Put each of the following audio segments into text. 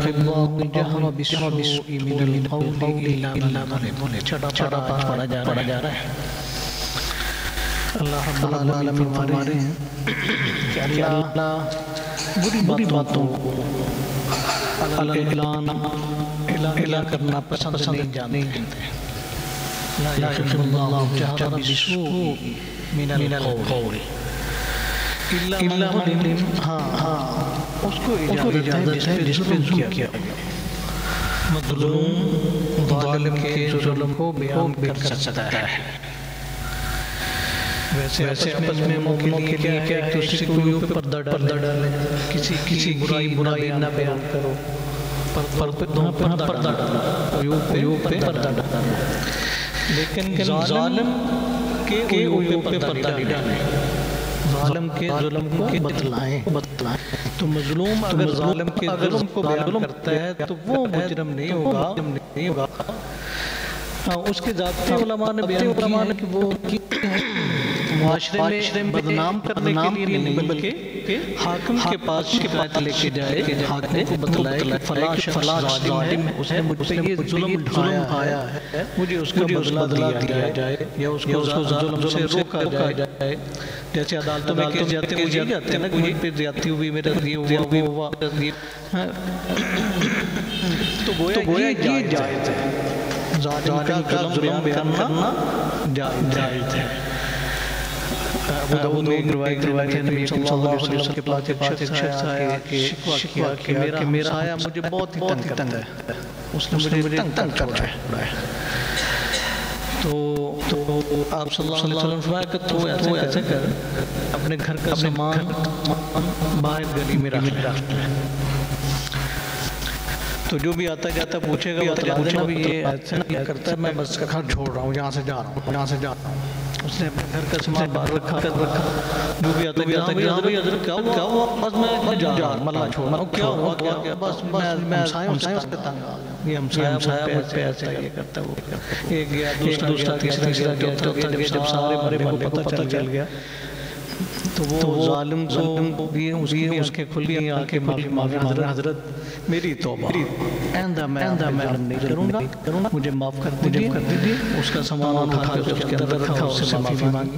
يحب الله الجهر بالسوء من القول إلا من ظلم. چھڑا پڑھا جا رہا ہے. اللہ رب العالمین فرما رہے ہیں کہ اللہ بری باتوں کو اعلان کرنا پسند نہیں جانتے. لا يحب الله الجهر بالسوء من القول إلا من ظلم. ہاں اس کو اجازت ہے جس پہ ظلم کیا مظلوم ظالم کے ظلم کو بیان کر سکتا ہے. ویسے آپس میں مومنوں کے لیے کیا ہے کہ کسی کوئی اوپر پردہ ڈالے، کسی برائی نہ بیان کرو، پردہ ڈالو، کوئی اوپر پردہ ڈالو. لیکن ظالم کے اوپر پردہ نہیں ڈالے، ظالم کے ظلم کو بتلائیں. تو مظلوم اگر ظالم کے ظلم کو بیان کرتا ہے تو وہ مجرم نہیں ہوگا. اس کے ذاتی علماء نے بیان کیا ہے کہ وہ معاشرے میں بدنام کرنے کے لیے نہیں بلکہ حاکم کے پاس شکایت لے کے جائے، حاکم کو بتلائے کہ فلاں ظالم ہے، اس نے مجھ سے یہ ظلم ڈھایا ہے، مجھے اس کا بدلہ دیا جائے یا اس کو ظلم سے روکا جائے. جیسے عدالتوں میں کیس جاتے ہیں نا، کوئی پہ زیادتی ہوئی، میرا یہ ہوا. تو گویا یہ جائز ہے، ظالم کا ظلم بیان کرنا جائز ہے. ابو داؤد میں روایت ہے نبی صلی اللہ علیہ وسلم کے پاس ایک شخص آیا کہ شکوہ کیا کہ میرا سایہ مجھے بہت ہی تنگ کرتا ہے، اس نے مجھے تنگ کر رہا ہے. تو آپ صلی اللہ علیہ وسلم فرمایا کہ تو ایسے کر، اپنے گھر کا سامان باہر گلی میں رکھ. تو جو بھی آتا جاتا پوچھے گا بتلا دینا بھی یہ ایسے کرتا ہے، میں بس گھر چھوڑ رہا ہوں، یہاں سے جا رہا ہوں. اس نے اپنے گھر کا سامان باہر رکھا. جو بھی آتا جاتا کہ حضرت کیا ہوا؟ بس میں جا رہا ہوں، ملا چھوڑ رہا ہوں. کیا ہوا؟ بس میں ہمسایوں سے تنگ آ گیا. یہ ہمسایہ مجھ پہ ایسے یہ کرتا ہے، وہ کرتا ہے. ایک گیا، دوسرا تیسرا گیا، چوتھا گیا. جب سارے مرے محلے کو پتہ چل گیا تو وہ ظالم کو بھی اس کے کھل گئی آنکھیں، معافی حضرت میری توبہ، آئندہ میں نہیں کروں گا، مجھے معاف کر دیجیے. اس کا سامان اٹھا کے اس کے اندر رکھا، اس سے معافی مانگی.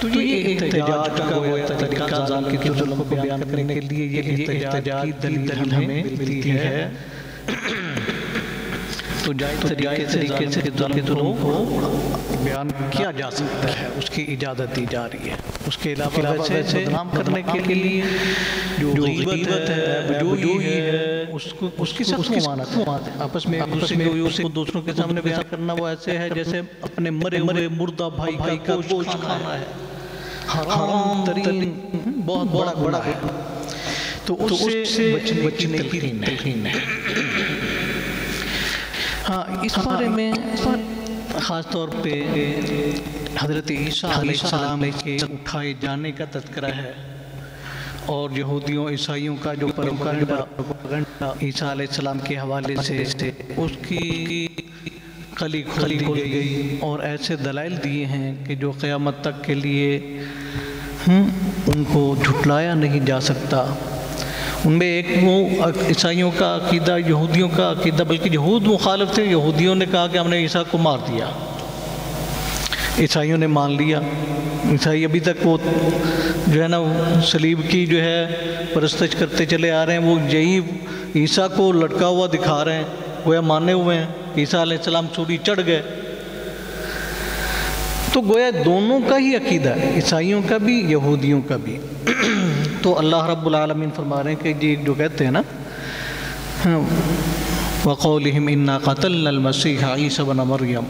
تو یہ احتجاج کا وہ طریقہ ظالم کے ظلم کو بیان کرنے کے لیے، یہ احتجاج کی دلیل ہمیں ملتی ہے. تو جائز طریقے سے ظالم کے ظلم کو بیان کیا جا سکتا ہے، اس کی اجازت دی جا رہی ہے. اس کے علاوہ ویسے بدنام کرنے کے لیے جو غیبت ہے، بدجوئی ہے، اس کی سخت ممانعت ہے. آپس میں دوسروں کے سامنے بیان کرنا وہ ایسے ہے جیسے اپنے مرے مردہ بھائی کا گوشت کھانا ہے، حرام ترین بہت بڑا. تو اس سے بچنے کی تلقین ہے. ہاں، اس بارے میں خاص طور پہ حضرت عیسیٰ علیہ السلام کے اٹھائے جانے کا تذکرہ ہے، اور یہودیوں عیسائیوں کا جو پروپیگنڈا عیسیٰ علیہ السلام کے حوالے سے اس کی کھلی کھول گئی، اور ایسے دلائل دیے ہیں کہ جو قیامت تک کے لیے ان کو جھٹلایا نہیں جا سکتا. ان میں ایک وہ عیسائیوں کا عقیدہ، یہودیوں کا عقیدہ، بلکہ یہود مخالف تھے. یہودیوں نے کہا کہ ہم نے عیسیٰ کو مار دیا، عیسائیوں نے مان لیا. عیسائی ابھی تک وہ جو ہے نا صلیب کی جو ہے پرستش کرتے چلے آ رہے ہیں. وہ یہی عیسیٰ کو لٹکا ہوا دکھا رہے ہیں، گویا مانے ہوئے ہیں. عیسیٰ علیہ السلام سوری چڑھ گئے. تو گویا دونوں کا ہی عقیدہ ہے، عیسائیوں کا بھی یہودیوں کا بھی. تو اللہ رب العالمین فرما رہے ہیں کہ جی جو کہتے ہیں نا وَقَوْلِهِمْ إِنَّا قَتَلْنَا الْمَسِيحَ عِيسَى بْنَ مَرْيَمَ،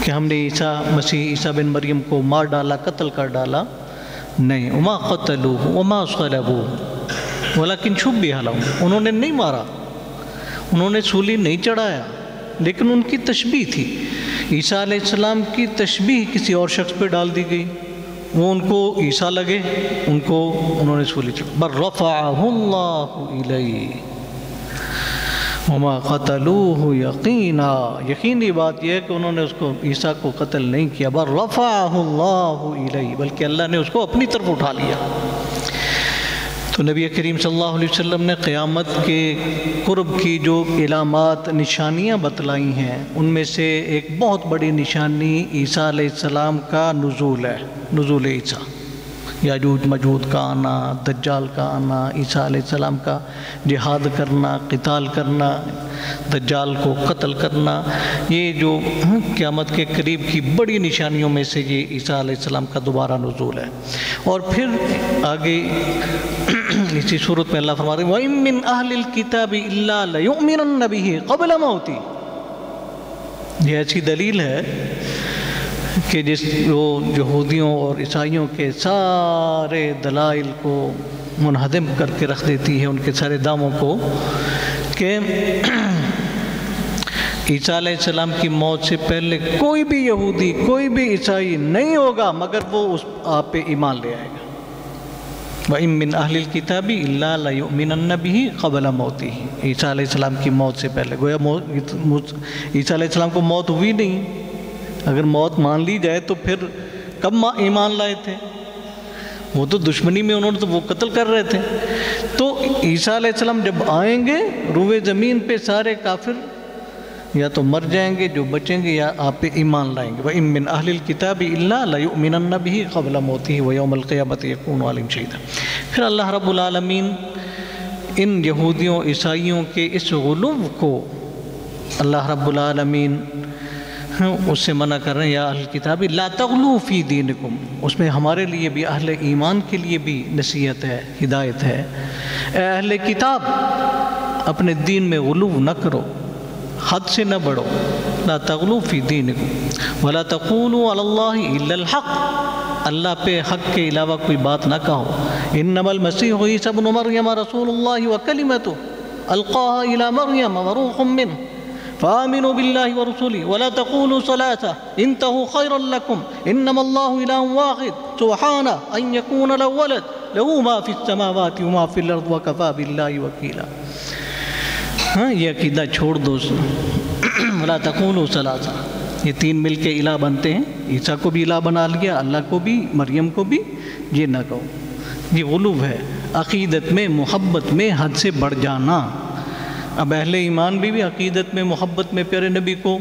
کہ ہم نے عیسیٰ بن مریم کو مار ڈالا، قتل کر ڈالا. نہیں، وَمَا قَتَلُوهُ وَمَا صَلَبُوهُ وَلَكِنْ شُبِّهَ لَهُمْ، انہوں نے نہیں مارا، انہوں نے سولی نہیں چڑھایا، لیکن ان کی تشبیہ تھی. عیسیٰ علیہ السلام کی تشبیہ کسی اور شخص پہ ڈال دی گئی، وہ ان کو عیسیٰ لگے، انہوں نے سولی چڑھا. بَلْ رَفَعَهُ اللَّهُ إِلَيْهِ وَمَا قَتَلُوهُ يَقِينًا، یقینی بات یہ ہے کہ انہوں نے اس کو عیسیٰ کو قتل نہیں کیا. بَلْ رَفَعَهُ اللَّهُ إِلَيْهِ، بلکہ اللہ نے اس کو اپنی طرف اٹھا لیا. تو تو نبی کریم صلی اللہ علیہ وسلم نے قیامت کے قرب کی جو علامات نشانیاں بتلائی ہیں ان میں سے ایک بہت بڑی نشانی عیسیٰ علیہ السلام کا نزول ہے، نزول عیسیٰ، یاجوج ماجوج کا آنا، دجال کا آنا، عیسیٰ علیہ السلام کا جہاد کرنا، قتال کرنا، دجال کو قتل کرنا، یہ جو قیامت کے قریب کی بڑی نشانیوں میں سے یہ عیسیٰ علیہ السلام کا دوبارہ نزول ہے۔ اور پھر آگے اسی صورت میں اللہ فرما رہے ہیں وَإِن مِّنْ أَهْلِ الْكِتَابِ إِلَّا لَيُؤْمِنَنَّ بِهِ قَبْلَ مَوْتِهِ۔ یہ ایسی دلیل ہے کہ جس وہ یہودیوں اور عیسائیوں کے سارے دلائل کو منہدم کر کے رکھ دیتی ہے، ان کے سارے دعووں کو، کہ عیسیٰ علیہ السلام کی موت سے پہلے کوئی بھی یہودی، کوئی بھی عیسائی نہیں ہوگا مگر وہ اس آپ پہ ایمان لے آئے گا۔ وَإِن مِّنْ أَهْلِ الْكِتَابِ إِلَّا لَيُؤْمِنَنَّ بِهِ قَبْلَ مَوْتِهِ، عیسیٰ علیہ السلام کی موت سے پہلے، گویا عیسیٰ علیہ السلام کو موت ہوئی نہیں، اگر موت مان لی جائے تو پھر کب ایمان لائے تھے؟ وہ تو دشمنی میں انہوں نے تو وہ قتل کر رہے تھے۔ تو عیسیٰ علیہ السلام جب آئیں گے روئے زمین پہ سارے کافر یا تو مر جائیں گے، جو بچیں گے یا آپ پہ ایمان لائیں گے۔ وَإِن مِّنْ أَهْلِ الْكِتَابِ إِلَّا لَيُؤْمِنَنَّ بِهِ قَبْلَ مَوْتِهِ وَيَوْمَ الْقِيَامَةِ يَكُونُ عَلَيْهِمْ شَهِيدًا۔ پھر اللہ رب العالمین ان یہودیوں عیسائیوں کے اس غلو کو اللہ رب العالمین اس سے منع کر رہے ہیں، یا اہل کتاب لا تغلو فی دینکم، اس میں ہمارے لیے بھی اہل ایمان کے لیے بھی نصیحت ہے، ہدایت ہے۔ اے اہل کتاب اپنے دین میں غلو نہ کرو، حد سے نہ بڑھو، لا تغلو فی دینکم ولا تقولوا علی اللہ الا الحق، اللہ پہ حق کے علاوہ کوئی بات نہ کہو۔ انما المسیح عیسی ابن مریم رسول اللہ وکلمتہ القاها الی مریم وروح منہ فآمنوا بالله ورسوله ولا تقولوا ثلاثة انتهوا خيرا لكم انما الله اله واحد سبحانه ان يكون له ولد له ما في السماوات وما في الارض وكفى بالله وكيلا۔ یہ عقیدہ چھوڑ دو، ولا تقولوا ثلاثة، یہ تین مل کے الہ بنتے ہیں، عیسیٰ کو بھی الہ بنا لیا، اللہ کو بھی، مریم کو بھی، یہ نہ کہو۔ یہ غلو ہے، عقیدت میں محبت میں حد سے بڑھ جانا۔ اب اہل ایمان بھی عقیدت میں محبت میں پیارے نبی کو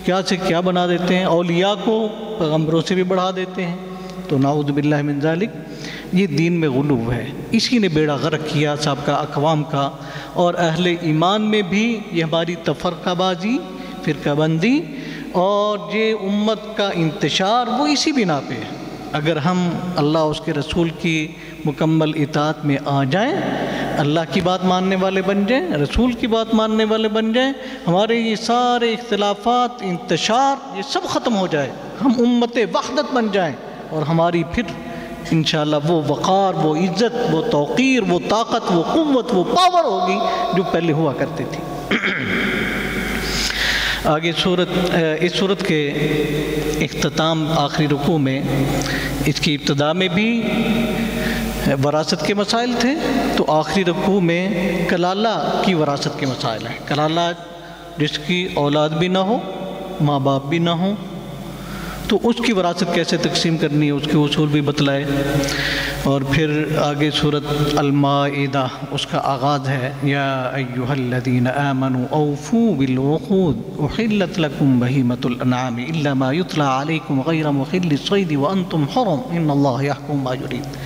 کیا سے کیا بنا دیتے ہیں، اولیاء کو پیغمبروں سے بھی بڑھا دیتے ہیں، تو نعوذ باللہ من ذالک، یہ دین میں غلو ہے۔ اسی نے بیڑا غرق کیا سابقہ اقوام کا، اور اہل ایمان میں بھی یہ ہماری تفرقہ بازی، فرقہ بندی اور یہ امت کا انتشار وہ اسی بنا پہ ہے۔ اگر ہم اللہ اس کے رسول کی مکمل اطاعت میں آ جائیں، اللہ کی بات ماننے والے بن جائیں، رسول کی بات ماننے والے بن جائیں، ہمارے یہ سارے اختلافات، انتشار، یہ سب ختم ہو جائے، ہم امت وحدت بن جائیں، اور ہماری پھر انشاءاللہ وہ وقار، وہ عزت، وہ توقیر، وہ طاقت، وہ قوت، وہ پاور ہوگی جو پہلے ہوا کرتی تھی۔ آگے اس صورت کے اختتام آخری رکوع میں، اس کی ابتدا میں بھی وراثت کے مسائل تھے، تو آخری رکوع میں کلالہ کی وراثت کے مسائل ہیں۔ کلالہ جس کی اولاد بھی نہ ہو، ماں باپ بھی نہ ہوں، تو اس کی وراثت کیسے تقسیم کرنی ہے، اس کے اصول بھی بتلائے۔ اور پھر آگے سورۃ المائدہ اس کا آغاز ہے، یا ایہا الذین آمنوا اوفوا بالعقود احلت لکم بہیمۃ الانعام الا ما یتلی علیکم غیر محل الصید وانتم حرم ان اللہ یحکم ما یرید۔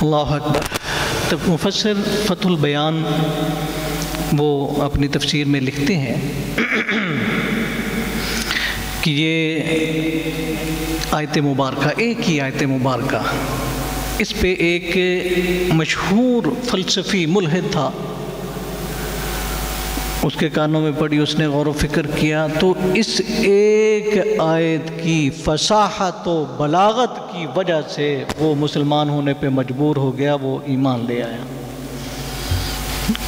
اللہ اکبر۔ تو مفسر فتح البیان وہ اپنی تفسیر میں لکھتے ہیں کہ یہ آیت مبارکہ، ایک ہی آیت مبارکہ، اس پہ ایک مشہور فلسفی ملحد تھا، اس کے کانوں میں پڑی، اس نے غور و فکر کیا، تو اس ایک آیت کی فصاحت و بلاغت کی وجہ سے وہ مسلمان ہونے پہ مجبور ہو گیا، وہ ایمان لے آیا۔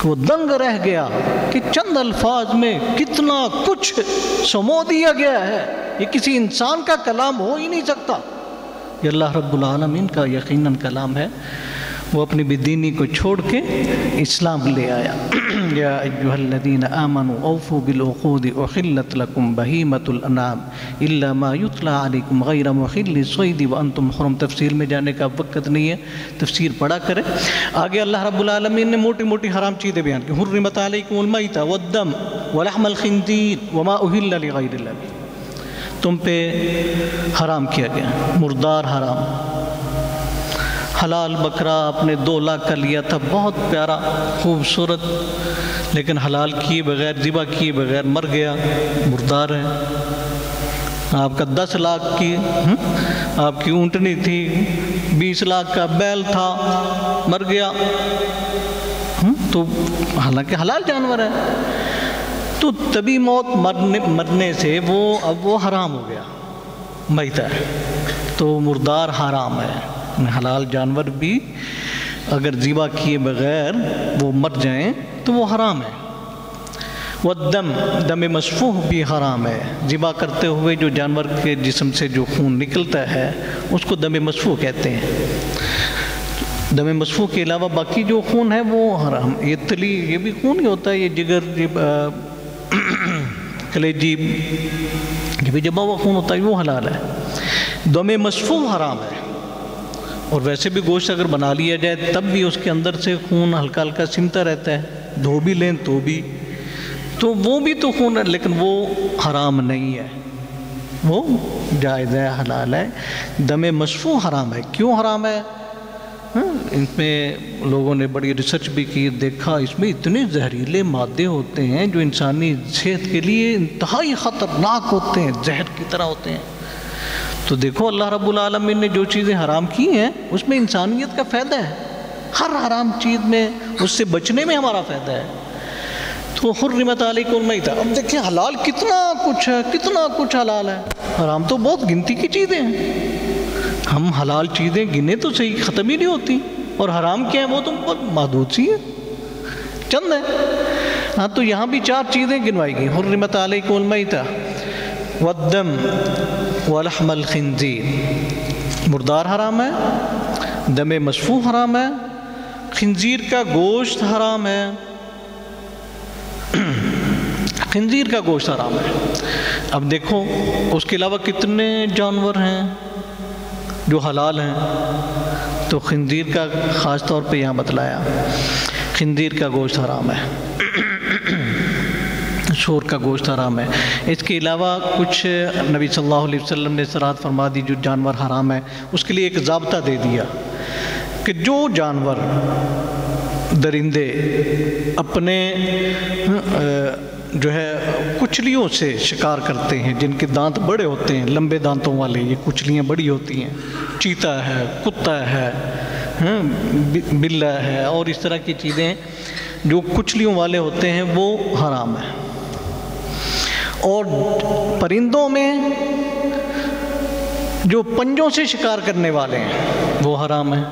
وہ دنگ رہ گیا کہ چند الفاظ میں کتنا کچھ سمو دیا گیا ہے، یہ کسی انسان کا کلام ہو ہی نہیں سکتا، یہ اللہ رب العالمین کا یقیناً کلام ہے۔ وہ اپنی بدینی کو چھوڑ کے اسلام لے آیا۔ یا ایھا الذین آمنوا اوفوا بالعقود احلت لکم بہیمۃ الانعام الا ما یتلی علیکم غیر محل الصید وانتم حرم۔ تفصیل میں جانے کا وقت نہیں ہے، تفسیر پڑھا کریں۔ آگے اللہ رب العالمین نے موٹی موٹی حرام چیزیں بیان کی۔ حرمت علیکم المیتۃ والدم ولحم الخنزیر وما اہل لغیر اللہ بہ، تم پہ حرام کیا گیا، مردار حرام۔ حلال بکرا آپ نے 2 لاکھ کا لیا تھا، بہت پیارا خوبصورت، لیکن حلال کیے بغیر، ذبح کیے بغیر مر گیا، مردار ہے۔ آپ کا 10 لاکھ کی آپ کی اونٹنی تھی، 20 لاکھ کا بیل تھا، مر گیا، تو حالانکہ حلال جانور ہے، تو طبی موت مرنے سے اب وہ حرام ہو گیا، میتہ ہے، تو مردار حرام ہے۔ حلال جانور بھی اگر ذبح کیے بغیر وہ مر جائیں تو وہ حرام ہے۔ والدم، دم مسفوح بھی حرام ہے، ذبح کرتے ہوئے جو جانور کے جسم سے جو خون نکلتا ہے اس کو دم مسفوح کہتے ہیں۔ دم مسفوح کے علاوہ باقی جو خون ہے وہ حرام۔ یہ تلی، یہ بھی خون ہی ہوتا ہے، یہ جگر، کلیجی، یہ بھی جمع ہوا خون ہوتا ہے، وہ حلال ہے۔ دم مسفوح حرام ہے، اور ویسے بھی گوشت اگر بنا لیا جائے تب بھی اس کے اندر سے خون ہلکا ہلکا سمتا رہتا ہے، دھو بھی لیں تو بھی، تو وہ بھی تو خون ہے، لیکن وہ حرام نہیں ہے، وہ جائز ہے، حلال ہے۔ دم مسفوح حرام ہے۔ کیوں حرام ہے؟ ان میں لوگوں نے بڑی ریسرچ بھی کی، دیکھا اس میں اتنے زہریلے مادے ہوتے ہیں جو انسانی صحت کے لیے انتہائی خطرناک ہوتے ہیں، زہر کی طرح ہوتے ہیں۔ تو دیکھو اللہ رب العالمین نے جو چیزیں حرام کی ہیں اس میں انسانیت کا فائدہ ہے، ہر حرام چیز میں اس سے بچنے میں ہمارا فائدہ ہے۔ تو حرمت علیکم المیتۃ، اب دیکھیں حلال کتنا کچھ ہے، کتنا کچھ حلال ہے، حرام تو بہت گنتی کی چیزیں ہیں۔ ہم حلال چیزیں گنے تو صحیح، ختم ہی نہیں ہوتی، اور حرام کیا ہے وہ تو بہت محدود سی ہے، چند ہے۔ ہاں تو یہاں بھی 4 چیزیں گنوائی گئی، حرمت علیکم المیتۃ والدم ولحم الخنزیر، مردار حرام ہے، دم مسفوح حرام ہے، خنزیر کا گوشت حرام ہے، خنزیر کا گوشت حرام ہے۔ اب دیکھو اس کے علاوہ کتنے جانور ہیں جو حلال ہیں، تو خنزیر کا خاص طور پہ یہاں بتلایا، خنزیر کا گوشت حرام ہے، سور کا گوشت حرام ہے۔ اس کے علاوہ کچھ نبی صلی اللہ علیہ وسلم نے صراحت فرما دی، جو جانور حرام ہے اس کے لیے ایک ضابطہ دے دیا کہ جو جانور، درندے اپنے جو ہے کچلیوں سے شکار کرتے ہیں، جن کے دانت بڑے ہوتے ہیں، لمبے دانتوں والے، یہ کچلیاں بڑی ہوتی ہیں، چیتا ہے، کتا ہے، بلّا ہے، اور اس طرح کی چیزیں جو کچلیوں والے ہوتے ہیں وہ حرام ہے۔ اور پرندوں میں جو پنجوں سے شکار کرنے والے ہیں وہ حرام ہیں،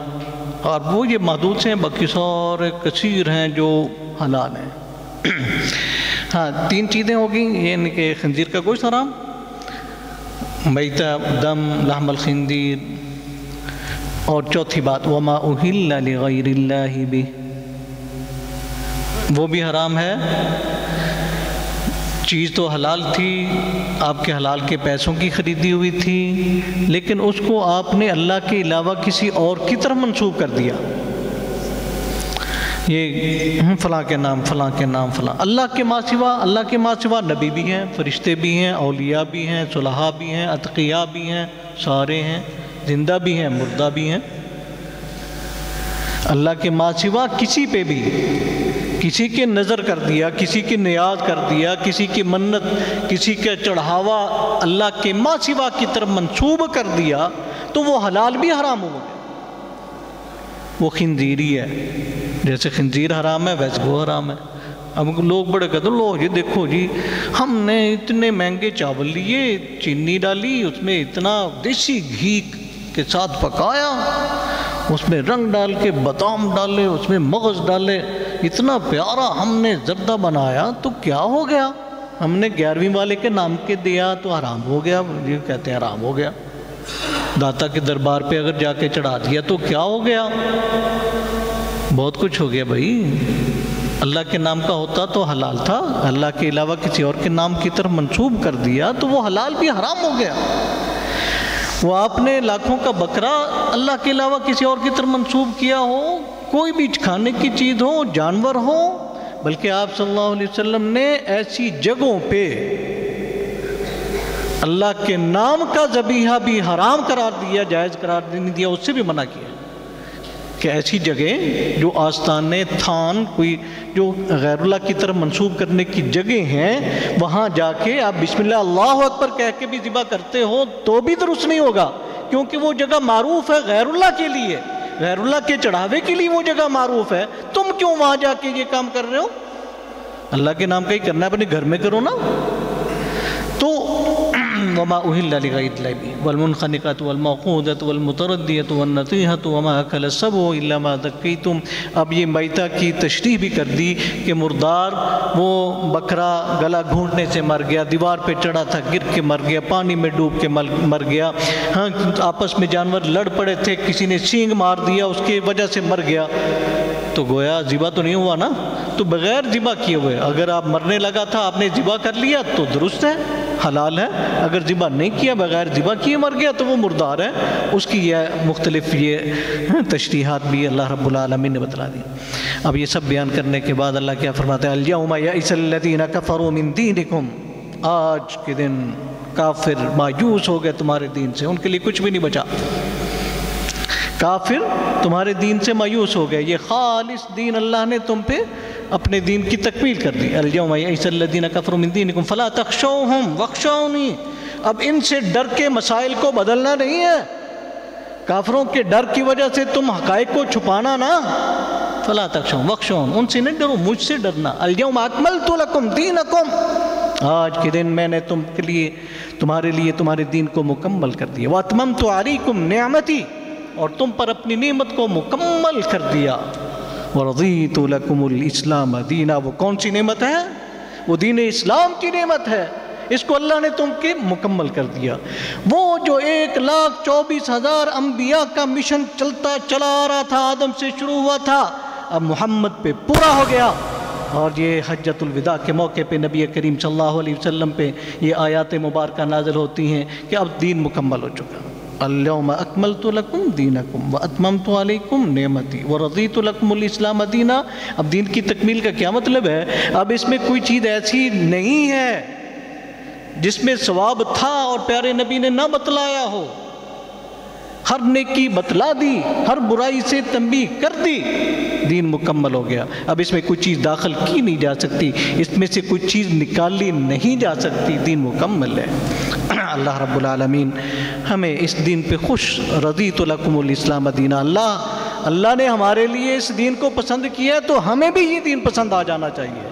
اور وہ یہ محدود سے ہیں، باقی سارے کثیر ہیں جو حلال ہیں۔ ہاں 3 چیزیں ہوگی، یعنی کہ خنزیر کا گوشت حرام، میتہ، دم، لحم الخنزیر، اور چوتھی بات وما اہل لغیر اللہ بہ، وہ بھی حرام ہے۔ چیز تو حلال تھی، آپ کے حلال کے پیسوں کی خریدی ہوئی تھی، لیکن اس کو آپ نے اللہ کے علاوہ کسی اور کی طرف منسوب کر دیا، یہ فلاں کے نام، فلاں کے نام، فلاں، اللہ کے ماں سوا، اللہ کے ماں سوا نبی بھی ہیں، فرشتے بھی ہیں، اولیاء بھی ہیں، صلحاء بھی ہیں، اتقیاء بھی ہیں، سارے ہیں، زندہ بھی ہیں، مردہ بھی ہیں۔ اللہ کے ماں سوا کسی پہ بھی، کسی کے نظر کر دیا، کسی کی نیاز کر دیا، کسی کی منت، کسی کا چڑھاوا اللہ کے ماں سوا کی طرف منسوب کر دیا، تو وہ حلال بھی حرام ہو گیا، وہ خنزیری ہے۔ جیسے خنزیر حرام ہے ویسے وہ حرام ہے۔ اب لوگ بڑے کہتے ہیں لو جی دیکھو جی ہم نے اتنے مہنگے چاول لیے، چینی ڈالی، اس میں اتنا دیسی گھی کے ساتھ پکایا، اس میں رنگ ڈال کے بادام ڈالے، اس میں مغز ڈالے، اتنا پیارا ہم نے زردہ بنایا، تو کیا ہو گیا؟ ہم نے 11ویں والے کے نام کے دیا تو حرام ہو گیا، یہ کہتے ہیں حرام ہو گیا۔ داتا کے دربار پہ اگر جا کے چڑھا دیا تو کیا ہو گیا؟ بہت کچھ ہو گیا بھائی۔ اللہ کے نام کا ہوتا تو حلال تھا، اللہ کے علاوہ کسی اور کے نام کی طرف منسوب کر دیا تو وہ حلال بھی حرام ہو گیا۔ وہ آپ نے لاکھوں کا بکرا اللہ کے علاوہ کسی اور کی طرف منسوب کیا ہو، کوئی بھی کھانے کی چیز ہو، جانور ہو، بلکہ آپ صلی اللہ علیہ وسلم نے ایسی جگہوں پہ اللہ کے نام کا ذبیحہ بھی حرام قرار دیا، جائز قرار نہیں دیا، اس سے بھی منع کیا کہ ایسی جگہ جو آستانے، تھان، کوئی جو غیر اللہ کی طرف منسوب کرنے کی جگہ ہیں، وہاں جا کے آپ بسم اللہ اللہ اکبر کہہ کے بھی ذبح کرتے ہو تو بھی درست نہیں ہوگا، کیونکہ وہ جگہ معروف ہے غیر اللہ کے لیے، غیر اللہ کے چڑھاوے کے لیے وہ جگہ معروف ہے۔ تم کیوں وہاں جا کے یہ کام کر رہے ہو؟ اللہ کے نام کا ہی کرنا ہے، اپنے گھر میں کرو نا۔ تو وما أهل لغير الله به والمنخنقة والموقوذة والمتردية والنطيحة وما أكل السبع إلا ما ذكيتم۔ اب یہ میتہ کی تشریح بھی کر دی کہ مردار وہ بکرا گلا گھونٹنے سے مر گیا، دیوار پہ چڑھا تھا گر کے مر گیا، پانی میں ڈوب کے مر گیا، ہاں آپس میں جانور لڑ پڑے تھے، کسی نے سینگ مار دیا اس کی وجہ سے مر گیا، تو گویا ذبح تو نہیں ہوا نا، تو بغیر ذبح کیے ہوئے اگر آپ مرنے لگا تھا آپ نے ذبح کر لیا تو درست ہے، حلال ہے۔ اگر ذبح نہیں کیا بغیر ذبح کیے مر گیا تو وہ مردار ہے، اس کی یہ مختلف یہ تشریحات بھی اللہ رب العالمین نے بتلا دی۔ اب یہ سب بیان کرنے کے بعد اللہ کیا فرماتے ہیں؟ الیوم یئس الذین کفروا من دینکم، آج کے دن کافر مایوس ہو گئے تمہارے دین سے، ان کے لیے کچھ بھی نہیں بچا، کافر تمہارے دین سے مایوس ہو گئے، یہ خالص دین اللہ نے تم پہ اپنے دین کی تکمیل کر دی۔ الیوم یئس الذین کفروا من دینکم فلا تخشوہم واخشونی، اب ان سے ڈر کے مسائل کو بدلنا نہیں ہے، کافروں کے ڈر کی وجہ سے تم حقائق کو چھپانا نا، فلا تخشوہم واخشون، ان سے نہیں ڈرو، مجھ سے ڈرنا۔ الیوم اکملت لکم دینکم، آج کے دن میں نے تمہارے لیے تمہارے دین کو مکمل کر دیا، واتممت علیکم نعمتی، اور تم پر اپنی نعمت کو مکمل کر دیا، وَرَضِيتُ لَكُمُ الْإِسْلَامَ دِينًا، وہ کون سی نعمت ہے؟ وہ دین اسلام کی نعمت ہے، اس کو اللہ نے تم کی مکمل کر دیا۔ وہ جو 1,24,000 انبیاء کا مشن چلا آ رہا تھا، آدم سے شروع ہوا تھا، اب محمد پہ پورا ہو گیا، اور یہ حجۃ الوداع کے موقع پہ نبی کریم صلی اللہ علیہ وسلم پہ یہ آیات مبارکہ نازل ہوتی ہیں کہ اب دین مکمل ہو چکا۔ اليوم اکملت لکم دینکم واتممت علیکم نعمتی ورضیت لکم الاسلام دینا۔ اب دین کی تکمیل کا کیا مطلب ہے؟ اب اس میں کوئی چیز ایسی نہیں ہے جس میں ثواب تھا اور پیارے نبی نے نہ بتلایا ہو، ہر نیکی بتلا دی، ہر برائی سے تنبیہ کر دی، دین مکمل ہو گیا۔ اب اس میں کوئی چیز داخل کی نہیں جا سکتی، اس میں سے کوئی چیز نکالی نہیں جا سکتی، دین مکمل ہے۔ اللہ رب العالمین ہمیں اس دین پہ خوش، رضیت لکم الاسلام دینا، اللہ نے ہمارے لیے اس دین کو پسند کیا ہے تو ہمیں بھی یہ دین پسند آ جانا چاہیے۔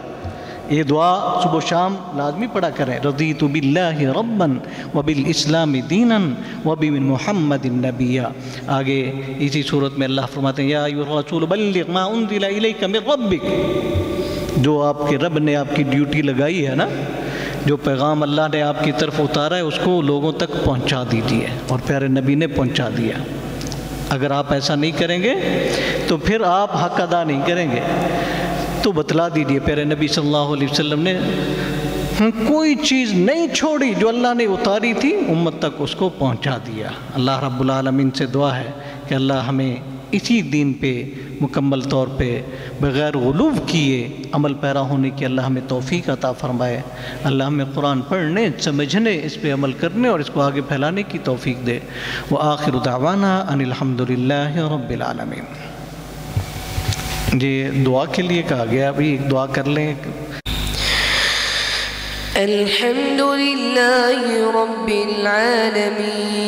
یہ دعا صبح و شام لازمی پڑھا کریں، رضیت باللہ ربا وبالاسلام دینا وبمحمد نبیا۔ آگے اسی صورت میں اللہ فرماتے ہیں یا ایھا الرسول بلغ ما انزل الیک من ربک، جو آپ کے رب نے آپ کی ڈیوٹی لگائی ہے نا، جو پیغام اللہ نے آپ کی طرف اتارا ہے اس کو لوگوں تک پہنچا دیجیے، اور پیارے نبی نے پہنچا دیا۔ اگر آپ ایسا نہیں کریں گے تو پھر آپ حق ادا نہیں کریں گے، تو بتلا دیجیے۔ پیارے نبی صلی اللہ علیہ وسلم نے کوئی چیز نہیں چھوڑی، جو اللہ نے اتاری تھی امت تک اس کو پہنچا دیا۔ اللہ رب العالمین سے دعا ہے کہ اللہ ہمیں اسی دین پہ مکمل طور پہ بغیر غلو کیے عمل پیرا ہونے کی اللہ ہمیں توفیق عطا فرمائے۔ اللہ ہمیں قرآن پڑھنے، سمجھنے، اس پہ عمل کرنے اور اس کو آگے پھیلانے کی توفیق دے۔ وآخر دعوانا ان الحمدللہ رب العالمین۔ یہ دعا کے لیے کہا گیا، ابھی ایک دعا کر لیں۔ الحمدللہ رب العالمین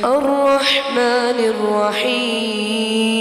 الرحمن الرحیم